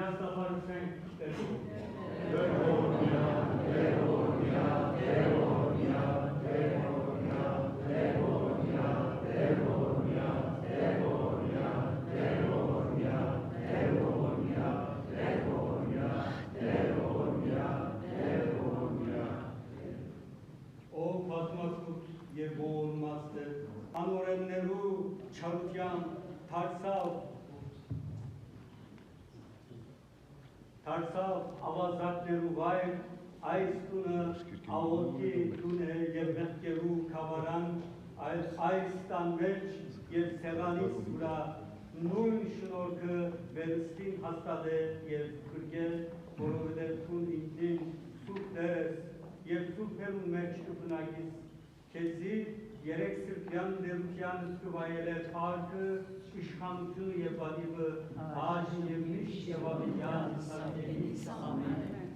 երաստապարության տերով։ Եվ ողորմած է, անօրեններու չարության թարցավ ավազակներու վայր, այս տունը աղոտի տուն է և մեղկերու կավարան, այս տան մեջ և սեղանից վրա նույն շնորհքը վերստին հաստատել և գրկել, որովհետև տուն ինքնին սուրբ դերես և սուրբերու մեջ կբնակից Քեզի երեք սրբյան դերության սկվայել է պարկը, իշխանությունը և բադիվը, աժն և միշտ և ավիդյան սարքերից ամեն։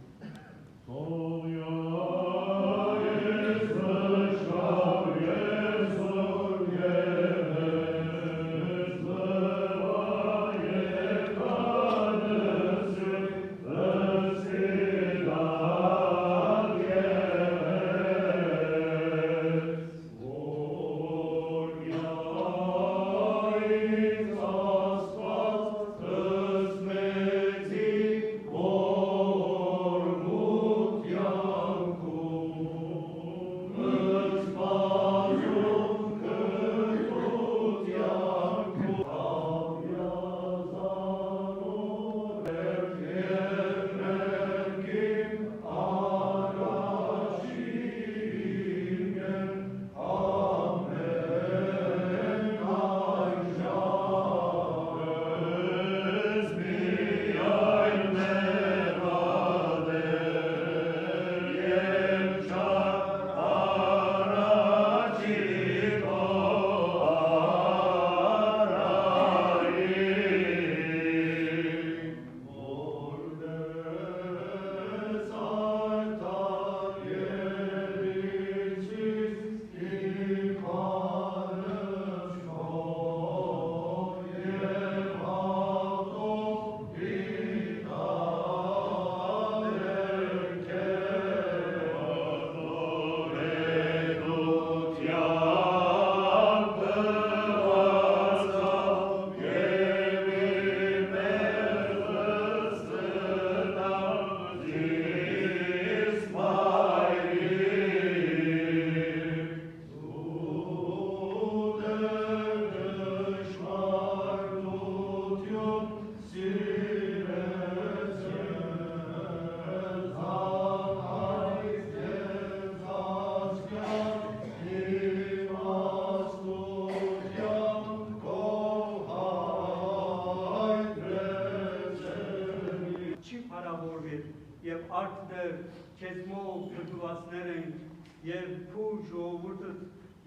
Եվ արդներ քեզմով գրգվածներ ենք, և քու ժողովուրդդ,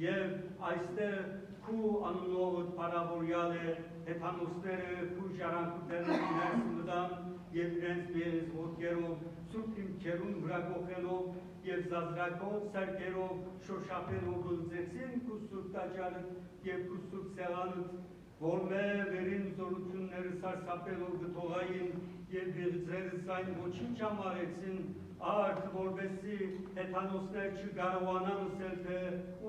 և այստեղ քու անունովդ պարավորյալ է, հեթանոսները քու ժառանգություններն ներս մտան, և իրենց մեզ ոտքերով, սուրբ հիմքերուն վրա կոխելով, և զազրակով, սարքերով, շոշափելով լուծեցին քու սուրբ տաճարը և քու սուրբ սեղանդ, որ վերին զորությունները սարսափելով գթողային և բեղձերս այն ոչինչ համարեցին, արդ որպեսի հեթանոսներ չկարողանան ասել, թե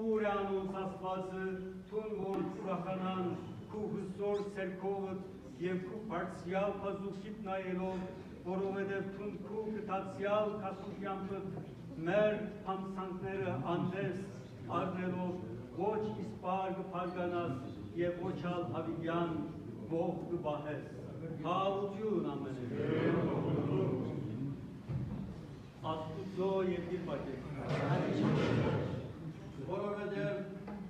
ուր է անոնց Աստվածը, թուն որ ուրախանան քու հզոր ցերկովդ և քու բարձրյալ փազուկիդ նայելով, որովհետև թուն քու գտածյալ քասուշյամբդ մեր համցանքները անտես առնելով ոչ իսպար կփարգանաս և ոչ ալ հավիդյան ող կբահես։ Հալություն ամենը։ Աստուծո երկիր պատեք։ Որովհետև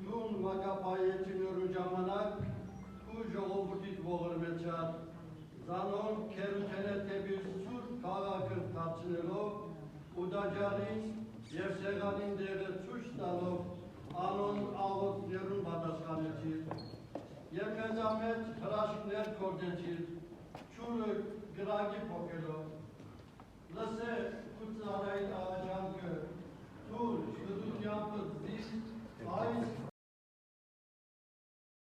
տուն մակապայեցինորու ժամանակ ու ժողովուրդից ողորմեցած զանոն քերութենե թեպի սուրբ քաղաքը դարձնելով ու դաջարին և սեղանին դեղը ցույց տալով անոն աղոթներուն պատասխանեցիր և մեծամեծ հրաշքներ գործեցիր ջուրը գրագի փոխելով լսե ու ծառայիդ